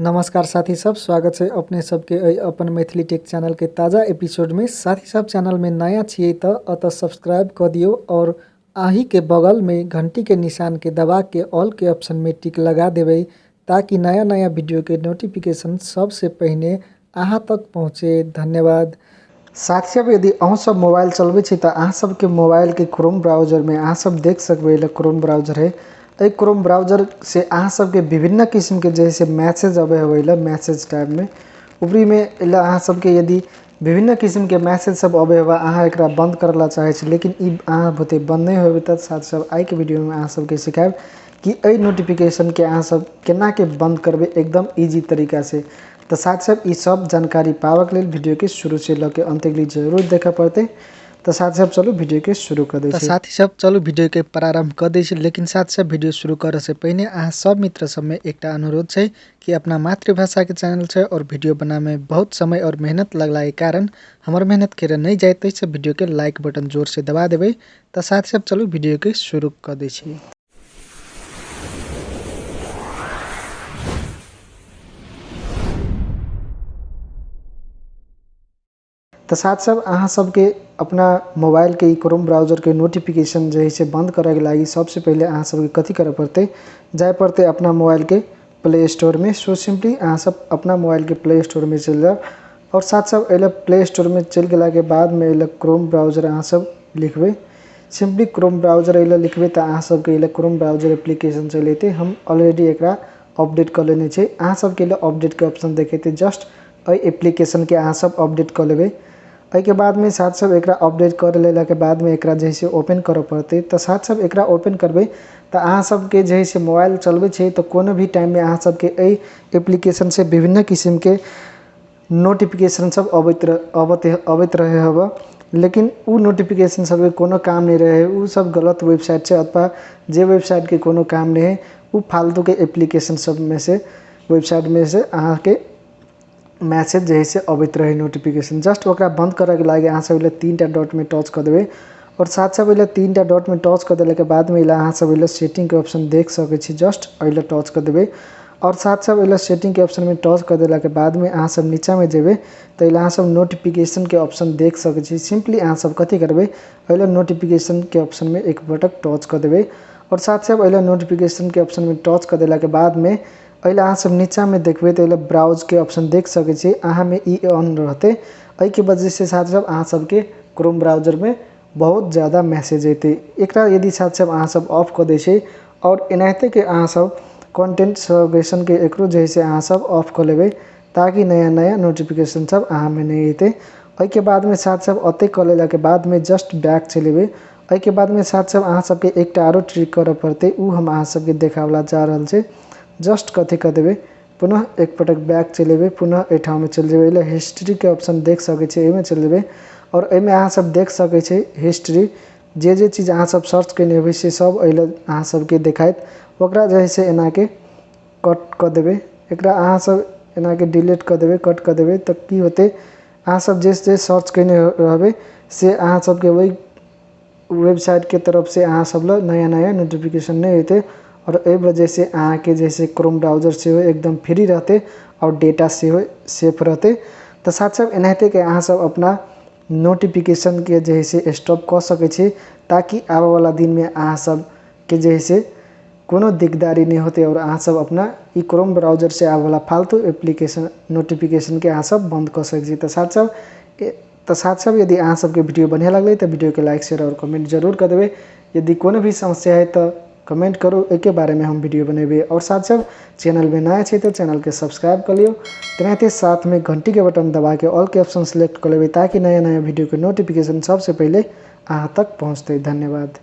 नमस्कार साथी सब, स्वागत है अपने सबके अपन मैथिली टेक चैनल के ताज़ा एपिसोड में। साथी सब चैनल में नया छिए तो अत सब्सक्राइब कर दियो और आही के बगल में घंटी के निशान के दबा के ऑल के ऑप्शन में टिक लगा देवे ताकि नया नया वीडियो के नोटिफिकेशन सबसे पहले अहाँ तक पहुँचे। धन्यवाद। साथी सब यदि अहूँ सब मोबाइल चलबे छी तो अहाँ सबके मोबाइल के क्रोम ब्राउजर में अहाँ सब देख सकबे क्रोम ब्राउजर है। क्रोम ब्राउजर से अहाँ सबके विभिन्न किस्म के जैसे मैसेज अबे होइला मैसेज टैब में ऊपरी में अहाँ सबके यदि विभिन्न किस्म के मैसेज सब अबे हुआ अहाँ एकरा बंद करला चाहे छी लेकिन ई अहाँ होते बंद नहीं होबे त साथ सब आई के वीडियो में अहाँ सबके सिखाएब कि ए नोटिफिकेशन के अहाँ सब केना के बंद करबे एकदम इजी तरीका से। तो साथ सब ई सब जानकारी पावक लेल वीडियो के शुरू से लेके अंत तक जरूर देखा पड़ते। तो साथ सब चलो वीडियो के शुरू कर दे। साथी सब चलो वीडियो के प्रारंभ कर दे। लेकिन साथ सब वीडियो शुरू करे से पहले अहाँ सब मित्र सब में एक अनुरोध है कि अपना मातृभाषा के चैनल है और वीडियो बना में बहुत समय और मेहनत लगला के कारण हमार मेहनत करे नहीं जाए तो इस वीडियो के लाइक बटन जोर से दबा देवे। तो साथ सब चलो वीडियो के शुरू कर दे। तो साथ सब अहाँ सबके अपना मोबाइल के क्रोम ब्राउजर के नोटिफिकेशन जैसे बंद करे के लगी सबसे पहले अहाँ सबके कथी करे पड़ते जाए पड़ते अपना मोबाइल के प्ले स्टोर में। सो सिंपली अहाँ सब अपना मोबाइल के प्ले स्टोर में चल जाओ और साथ सब अल प्ले स्टोर में चल गला के बाद में अल क्रोम ब्राउजर अहाँ सब लिखबे। सिंपली क्रोम ब्राउजर अल लिखबे तो अहाँ सबके अल क्रोम ब्राउजर एप्लीकेशन चलते हम ऑलरेडी एक अपडेट कर लेने छे। अहाँ सबके अपडेट के ऑप्शन देखेते जस्ट एप्लीकेशन के अहाँ सब अपडेट कर लेबे। के बाद में साथ सब एक अपडेट कर लेला के बाद में एक जैसे ओपन करे पड़ते। तो साथ सब एक ओपन करबे तो अहाँ सबके जैसे मोबाइल चलबे छे तो कोनो भी टाइम में अहाँ सबके एप्लीकेशन से विभिन्न किस्म के नोटिफिकेशन सब अबैत रहे हवा लेकिन उ नोटिफिकेशन सब कोनो काम नहीं रहे। उ सब गलत वेबसाइट से अथवा जे वेबसाइट के कोनो काम नहीं है उ फालतू के एप्लीकेशन सब में से वेबसाइट में से अहाँ के मैसेज जैसे अबैत रहे नोटिफिकेशन जस्ट ओकरा बंद करे के लगे अहाँ सब 3टा डॉट में टच कर देवे और साथ सब 3टा डॉट में टच कर देला के बाद में अहाँ सब सेटिंग के ऑप्शन देख सके छी जस्ट अइला टच कर देवे और साथ सब सेटिंग के ऑप्शन में टच कर देला के बाद में अहाँ सब नीचा में जेबे तो अहाँ सब नोटिफिकेशन के ऑप्शन देख सके छी। सिंपली अहाँ सब कथी करबे अइला नोटिफिकेशन के ऑप्शन में एक बटक टच कर देवे और साथ सब अइला नोटिफिकेशन के ऑप्शन में टच कर देला के बाद में अइला अहाँ सब नीचा में देखबे तो ब्राउज के ऑप्शन देख सके छी अहाँ में ई ऑन रहते के वजह से साथ सब अहाँ सबके क्रोम ब्राउजर में बहुत ज़्यादा मैसेज अते। एक यदि साथ सब अहाँ सब ऑफ कर दे और एनाहिते के अहाँ सब कंटेंट सजेशन के एकरो जैसे अहाँ सब ऑफ कर लेबे ताकि नया नया नोटिफिकेशन सब अहाँ में नहीं अते। के बाद में साथ सब अते कर लेला के बाद में जस्ट बैक चलेबे। के बाद में साथ सब अहाँ सबके एक आरो ट्रिक करे पड़ते उ हम अहाँ सबके देखावला जा रहल छे। जस्ट कथी कर देवे पुनः एक पटक बैक चलेबे पुनः एठाम में चल जेबे हिस्ट्री के ऑप्शन देख सके छे एमे चल जेबे और एमे अहाँ सब देख सके छे हिस्ट्री जे चीज अहाँ सब सर्च करने होबे से सब अइला अहाँ सबके देखाइत ओकरा जैसे एना के कट कर देबे। एकरा अहाँ सब एना के डिलीट कर देबे कट कर देबे तो की होते अहाँ सब जे सर्च करने रहबे से अहाँ सबके वही वेबसाइट के तरफ से अहाँ सब नया नया नोटिफिकेशन नहीं होते और ए वजह से अहाँ के जैसे क्रोम ब्राउजर से हो एकदम फ्री रहते और डेटा से हो सेफ रहते। तो साथ सब एनाहिते के अहाँ सब अपना नोटिफिकेशन के जैसे स्टॉप कर सके छी ताकि आवे वाला दिन में अहाँ सब के जैसे कोनो दिकदारी नहीं होते और अहाँ सब अपना ई क्रोम ब्राउजर से आवे वाला फालतू एप्लीकेशन नोटिफिकेशन के अहाँ सब बंद कर सके छी। तो साथ सब यदि अहाँ सबके वीडियो बढ़िया लगले तो वीडियो के लाइक शेयर और कमेंट जरूर कर देवे। यदि कोनो भी समस्या है तो कमेंट करो एक बारे में हम वीडियो बनेबे और साथ सब चैनल में नया छे तो चैनल के सब्सक्राइब कर लियो। तेनाहिते साथ में घंटी के बटन दबा के ऑल के ऑप्शन सेलेक्ट कर लेबे ताकि नया नया वीडियो के नोटिफिकेशन सबसे पहले अहाँ तक पहुँचते। धन्यवाद।